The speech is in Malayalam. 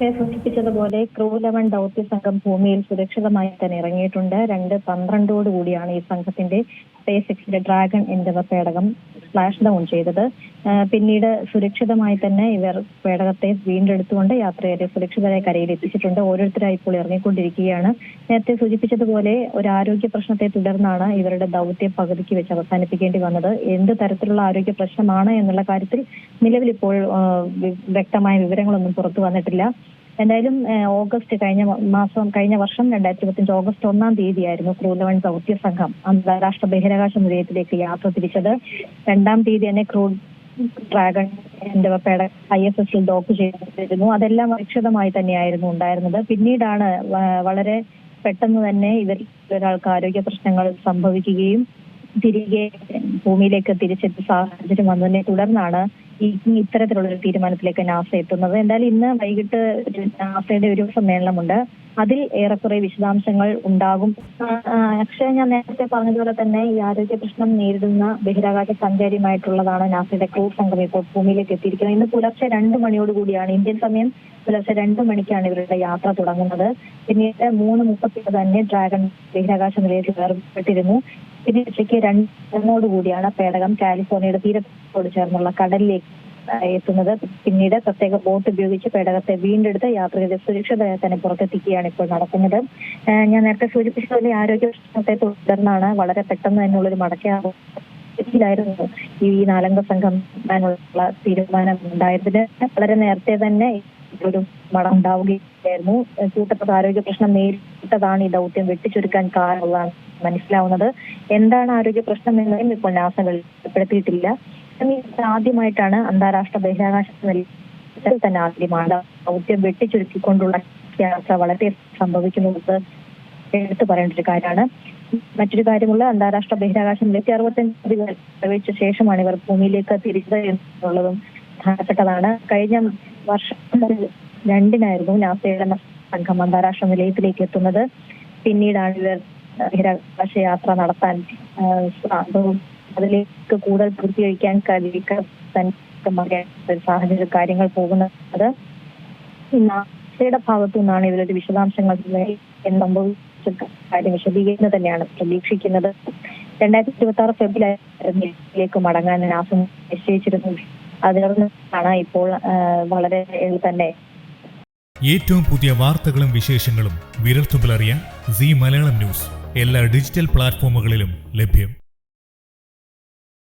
അക്ഷയ സൂചിപ്പിച്ചതുപോലെ ക്രൂ-11 ദൗത്യ സംഘം ഭൂമിയിൽ സുരക്ഷിതമായി തന്നെ ഇറങ്ങിയിട്ടുണ്ട്. 2:12 ഈ സംഘത്തിന്റെ SpaceXന്റെ ഡ്രാഗൺ എൻഡവർ പേടകം സ്പ്ലാഷ് ഡൗൺ ചെയ്തത്. പിന്നീട് സുരക്ഷിതമായി തന്നെ ഇവർ പേടകത്തെ വീണ്ടെടുത്തുകൊണ്ട് യാത്രക്കാരെ സുരക്ഷിതരായി കരയിൽ എത്തിച്ചിട്ടുണ്ട്. ഓരോരുത്തരായി ഇപ്പോൾ ഇറങ്ങിക്കൊണ്ടിരിക്കുകയാണ്. നേരത്തെ സൂചിപ്പിച്ചതുപോലെ ഒരു ആരോഗ്യ പ്രശ്നത്തെ തുടർന്നാണ് ഇവരുടെ ദൗത്യം പകുതിക്ക് വെച്ച് അവസാനിപ്പിക്കേണ്ടി വന്നത്. എന്ത് തരത്തിലുള്ള ആരോഗ്യ പ്രശ്നമാണ് എന്നുള്ള കാര്യത്തിൽ നിലവിൽ ഇപ്പോൾ വ്യക്തമായ വിവരങ്ങളൊന്നും പുറത്തു വന്നിട്ടില്ല. എന്തായാലും കഴിഞ്ഞ വർഷം 2025 ഓഗസ്റ്റ് 1 ക്രൂ-11 ദൗത്യ സംഘം അന്താരാഷ്ട്ര ബഹിരാകാശ നിലയത്തിലേക്ക് യാത്ര തിരിച്ചത്. 2 തീയതി തന്നെ ക്രൂ ഡ്രാഗൺ എൻഡവർ പേടകം ISSൽ ഡോക്ക് ചെയ്തിരുന്നു. അതെല്ലാം സുരക്ഷിതമായി തന്നെയായിരുന്നു ഉണ്ടായിരുന്നത്. പിന്നീടാണ് വളരെ പെട്ടെന്ന് തന്നെ ഒരാൾക്ക് ആരോഗ്യ പ്രശ്നങ്ങൾ സംഭവിക്കുകയും തിരികെ ഭൂമിയിലേക്ക് തിരിച്ചെത്തിയ സാഹചര്യം വന്നതിനെ തുടർന്നാണ് ഇത്തരത്തിലുള്ള തീരുമാനത്തിലേക്ക് നാസ എത്തുന്നത്. എന്തായാലും ഇന്ന് വൈകിട്ട് നാസയുടെ ഒരു സമ്മേളനമുണ്ട്. അതിൽ ഏറെക്കുറെ വിശദാംശങ്ങൾ ഉണ്ടാകും. അക്ഷയ, ഞാൻ നേരത്തെ പറഞ്ഞതുപോലെ തന്നെ ഈ ആരോഗ്യ പ്രശ്നം നേരിടുന്ന ബഹിരാകാശ സഞ്ചാരിയുമായിട്ടുള്ളതാണ് നാസയുടെ ക്രൂ സംഘം ഇപ്പോൾ ഭൂമിയിലേക്ക് എത്തിയിരിക്കുന്നത്. ഇന്ന് പുലർച്ചെ 2 മണിയോടുകൂടിയാണ്, ഇന്ത്യൻ സമയം പുലർച്ചെ 2 മണിക്കാണ് ഇവരുടെ യാത്ര തുടങ്ങുന്നത്. പിന്നീട് 3:30 തന്നെ ഡ്രാഗൺ ബഹിരാകാശ നിലയത്തിൽ വേർപെട്ടിരുന്നു. പിന്നെ ഉച്ചയ്ക്ക് 2:00 പേടകം കാലിഫോർണിയയുടെ തീരത്തോട് ചേർന്നുള്ള കടലിലേക്ക് എത്തുന്നത്. പിന്നീട് പ്രത്യേക ബോട്ട് ഉപയോഗിച്ച് പേടകത്തെ വീണ്ടെടുത്ത് യാത്രികരെ സുരക്ഷിതരായി തന്നെ പുറത്തെത്തിക്കുകയാണ് ഇപ്പോൾ നടക്കുന്നത്. ഞാൻ നേരത്തെ സൂചിപ്പിച്ചതുപോലെ ആരോഗ്യ പ്രശ്നത്തെ തുടർന്നാണ് വളരെ പെട്ടെന്ന് തന്നെയുള്ളൊരു മടക്കയായിരുന്നു ഈ 4 സംഘം തീരുമാനം ഉണ്ടായതിന് വളരെ നേരത്തെ തന്നെ ഒരു മടം ഉണ്ടാവുകയായിരുന്നു. കൂട്ടപ്പെട്ട ആരോഗ്യ പ്രശ്നം നേരിട്ടതാണ് ഈ ദൗത്യം വെട്ടിച്ചുരുക്കാൻ കാരണമുള്ളതാണ് മനസ്സിലാവുന്നത്. എന്താണ് ആരോഗ്യ പ്രശ്നം എന്നതും ഇപ്പോൾ നാസ വെളിപ്പെടുത്തിയിട്ടില്ല. ആദ്യമായിട്ടാണ് അന്താരാഷ്ട്ര ബഹിരാകാശ നിലയത്തിൽ തന്നെ ആദ്യമാണ് ദൗത്യം വെട്ടിച്ചുരുക്കിക്കൊണ്ടുള്ള യാത്ര വളരെ സംഭവിക്കുന്നത് എടുത്തു പറയേണ്ട ഒരു കാര്യമാണ്. മറ്റൊരു കാര്യമുള്ള അന്താരാഷ്ട്ര ബഹിരാകാശ നിലയത്തിൽ 65 പ്രവേശിച്ച ശേഷമാണ് ഇവർ ഭൂമിയിലേക്ക് തിരിച്ചത് എന്നുള്ളതും പ്രധാനപ്പെട്ടതാണ്. കഴിഞ്ഞ വർഷം 2 നാസയുടെ സംഘം അന്താരാഷ്ട്ര നിലയത്തിലേക്ക് എത്തുന്നത്. പിന്നീടാണ് ഇവർ ബഹിരാകാശ യാത്ര നടത്താൻ അതിലേക്ക് കൂടുതൽ പൂർത്തീകരിക്കാൻ സാഹചര്യ കാര്യങ്ങൾ പോകുന്നത്. നാസയുടെ ഭാഗത്തു നിന്നാണ് ഇവരൊരു വിശദാംശങ്ങൾ സംഭവിച്ച കാര്യം വിശദീകരിക്കുന്നത് തന്നെയാണ് പ്രതീക്ഷിക്കുന്നത്. 2026 ഫെബ്രുവരിയിലേക്ക് മടങ്ങാൻ നാസ നിശ്ചയിച്ചിരുന്നു. അതിനൊന്നാണ് ഇപ്പോൾ വളരെ തന്നെ ഏറ്റവും പുതിയ വാർത്തകളും വിശേഷങ്ങളും വിരൽത്തുമ്പിലറിയാൻ സീ മലയാളം ന്യൂസ് എല്ലാ ഡിജിറ്റൽ പ്ലാറ്റ്ഫോമുകളിലും ലഭ്യം.